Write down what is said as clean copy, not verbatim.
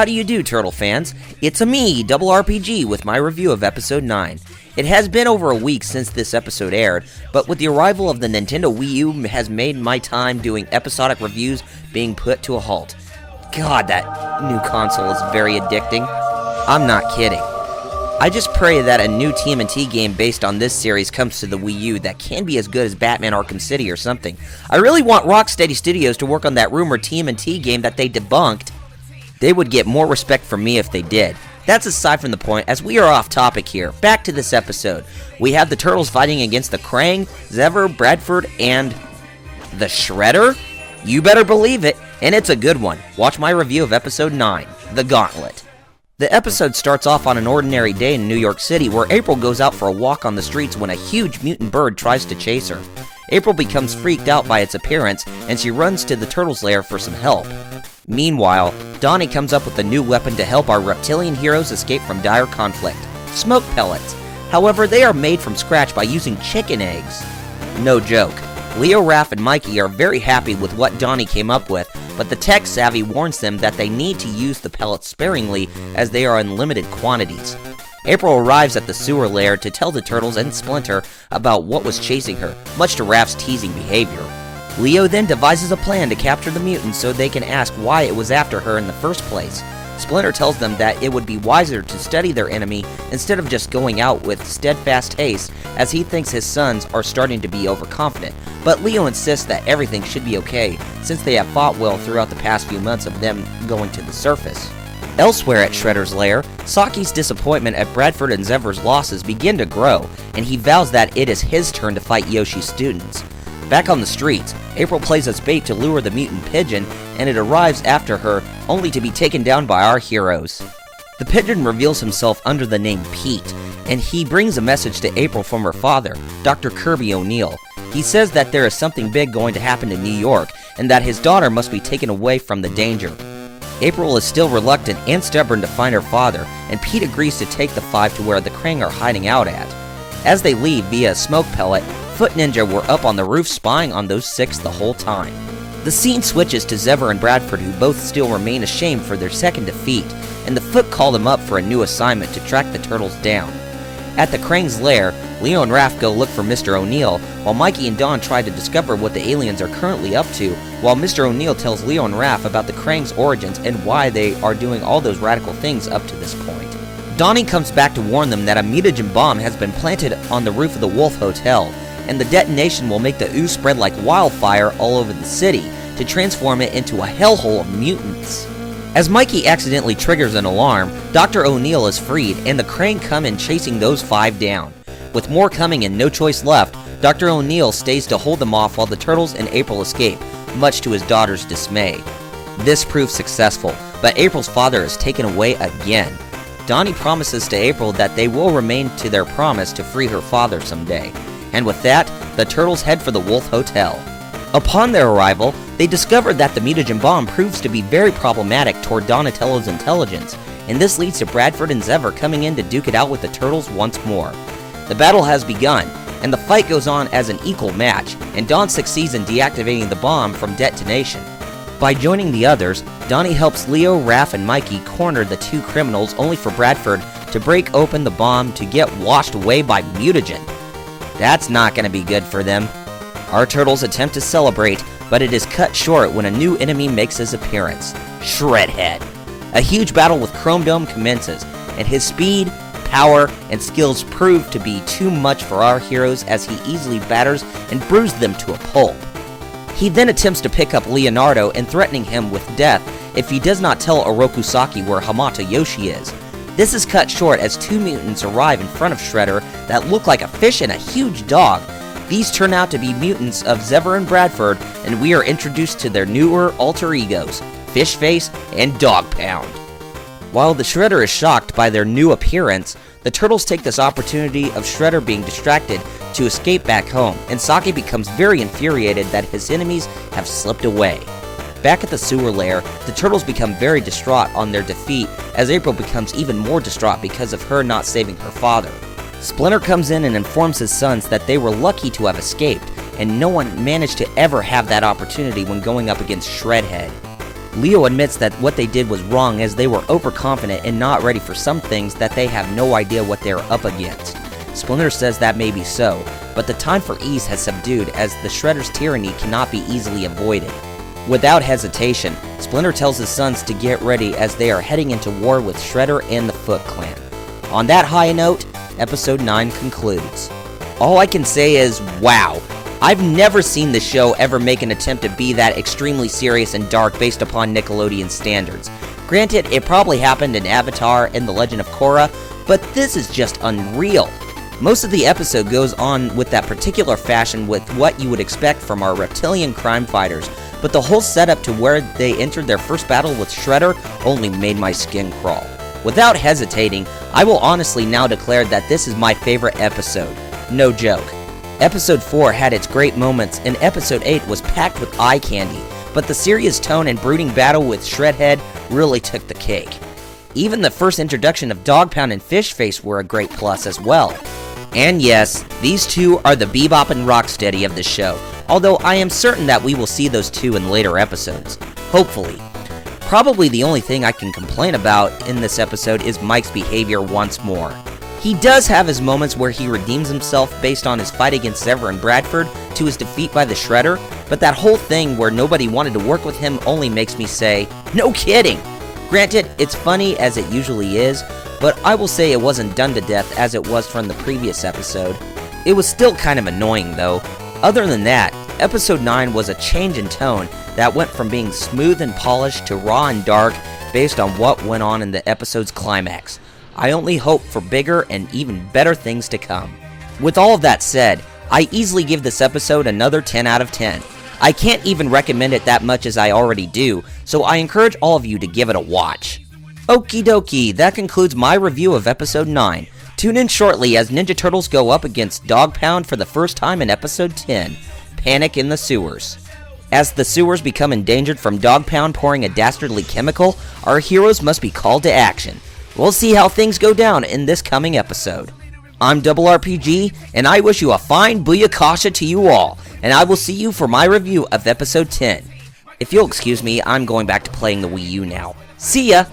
How do you do, Turtle fans? It's me, RRPG, with my review of Episode 9. It has been over a week since this episode aired, but with the arrival of the Nintendo Wii U has made my time doing episodic reviews being put to a halt. God, that new console is very addicting. I'm not kidding. I just pray that a new TMNT game based on this series comes to the Wii U that can be as good as Batman Arkham City or something. I really want Rocksteady Studios to work on that rumored TMNT game that they debunked. They would get more respect from me if they did. That's aside from the point, as we are off topic here. Back to this episode. We have the Turtles fighting against the Krang, Xever, Bradford, and the Shredder? You better believe it, and it's a good one. Watch my review of Episode 9, The Gauntlet. The episode starts off on an ordinary day in New York City where April goes out for a walk on the streets when a huge mutant bird tries to chase her. April becomes freaked out by its appearance and she runs to the Turtles' lair for some help. Meanwhile, Donnie comes up with a new weapon to help our reptilian heroes escape from dire conflict: smoke pellets. However, they are made from scratch by using chicken eggs. No joke. Leo, Raph, and Mikey are very happy with what Donnie came up with, but the tech savvy warns them that they need to use the pellets sparingly as they are in limited quantities. April arrives at the sewer lair to tell the Turtles and Splinter about what was chasing her, much to Raph's teasing behavior. Leo then devises a plan to capture the mutant so they can ask why it was after her in the first place. Splinter tells them that it would be wiser to study their enemy instead of just going out with steadfast haste, as he thinks his sons are starting to be overconfident, but Leo insists that everything should be okay since they have fought well throughout the past few months of them going to the surface. Elsewhere at Shredder's lair, Saki's disappointment at Bradford and Xever's losses begin to grow, and he vows that it is his turn to fight Yoshi's students. Back on the streets, April plays as bait to lure the mutant pigeon, and it arrives after her, only to be taken down by our heroes. The pigeon reveals himself under the name Pete, and he brings a message to April from her father, Dr. Kirby O'Neill. He says that there is something big going to happen in New York, and that his daughter must be taken away from the danger. April is still reluctant and stubborn to find her father, and Pete agrees to take the five to where the Krang are hiding out at. As they leave via a smoke pellet, Foot Ninja were up on the roof spying on those six the whole time. The scene switches to Xever and Bradford, who both still remain ashamed for their second defeat, and the Foot call them up for a new assignment to track the Turtles down. At the Krang's lair, Leo and Raph go look for Mr. O'Neill, while Mikey and Don try to discover what the aliens are currently up to, while Mr. O'Neill tells Leo and Raph about the Krang's origins and why they are doing all those radical things up to this point. Donnie comes back to warn them that a mutagen bomb has been planted on the roof of the Wolf Hotel, and the detonation will make the ooze spread like wildfire all over the city to transform it into a hellhole of mutants. As Mikey accidentally triggers an alarm, Dr. O'Neill is freed, and the Krang come in chasing those five down. With more coming and no choice left, Dr. O'Neill stays to hold them off while the Turtles and April escape, much to his daughter's dismay. This proves successful, but April's father is taken away again. Donnie promises to April that they will remain to their promise to free her father someday. And with that, the Turtles head for the Wolf Hotel. Upon their arrival, they discover that the mutagen bomb proves to be very problematic toward Donatello's intelligence, and this leads to Bradford and Xever coming in to duke it out with the Turtles once more. The battle has begun, and the fight goes on as an equal match, and Don succeeds in deactivating the bomb from detonation. By joining the others, Donnie helps Leo, Raph, and Mikey corner the two criminals, only for Bradford to break open the bomb to get washed away by mutagen. That's not going to be good for them. Our Turtles attempt to celebrate, but it is cut short when a new enemy makes his appearance: Shredhead. A huge battle with Chrome Dome commences, and his speed, power, and skills prove to be too much for our heroes as he easily batters and bruises them to a pulp. He then attempts to pick up Leonardo and threatening him with death if he does not tell Oroku Saki where Hamato Yoshi is. This is cut short as two mutants arrive in front of Shredder that look like a fish and a huge dog. These turn out to be mutants of Xever and Bradford, and we are introduced to their newer alter egos, Fish Face and Dog Pound. While the Shredder is shocked by their new appearance, the Turtles take this opportunity of Shredder being distracted to escape back home, and Saki becomes very infuriated that his enemies have slipped away. Back at the sewer lair, the Turtles become very distraught on their defeat, as April becomes even more distraught because of her not saving her father. Splinter comes in and informs his sons that they were lucky to have escaped, and no one managed to ever have that opportunity when going up against Shredhead. Leo admits that what they did was wrong as they were overconfident and not ready for some things that they have no idea what they are up against. Splinter says that may be so, but the time for ease has subdued as the Shredder's tyranny cannot be easily avoided. Without hesitation, Splinter tells his sons to get ready as they are heading into war with Shredder and the Foot Clan. On that high note, Episode 9 concludes. All I can say is, wow! I've never seen the show ever make an attempt to be that extremely serious and dark based upon Nickelodeon standards. Granted, it probably happened in Avatar and The Legend of Korra, but this is just unreal. Most of the episode goes on with that particular fashion with what you would expect from our reptilian crime fighters, but the whole setup to where they entered their first battle with Shredder only made my skin crawl. Without hesitating, I will honestly now declare that this is my favorite episode. No joke. Episode 4 had its great moments, and Episode 8 was packed with eye candy, but the serious tone and brooding battle with Shredhead really took the cake. Even the first introduction of Dog Pound and Fish Face were a great plus as well. And yes, these two are the Bebop and Rocksteady of the show, although I am certain that we will see those two in later episodes. Hopefully. Probably the only thing I can complain about in this episode is Mike's behavior once more. He does have his moments where he redeems himself based on his fight against Severin Bradford to his defeat by the Shredder, but that whole thing where nobody wanted to work with him only makes me say, no kidding! Granted, it's funny as it usually is, but I will say it wasn't done to death as it was from the previous episode. It was still kind of annoying though. Other than that, Episode 9 was a change in tone that went from being smooth and polished to raw and dark based on what went on in the episode's climax. I only hope for bigger and even better things to come. With all of that said, I easily give this episode another 10 out of 10. I can't even recommend it that much as I already do, so I encourage all of you to give it a watch. Okie dokie, that concludes my review of Episode 9. Tune in shortly as Ninja Turtles go up against Dog Pound for the first time in Episode 10, Panic in the Sewers. As the sewers become endangered from Dog Pound pouring a dastardly chemical, our heroes must be called to action. We'll see how things go down in this coming episode. I'm RRPG, and I wish you a fine booyakasha to you all, and I will see you for my review of Episode 10. If you'll excuse me, I'm going back to playing the Wii U now. See ya!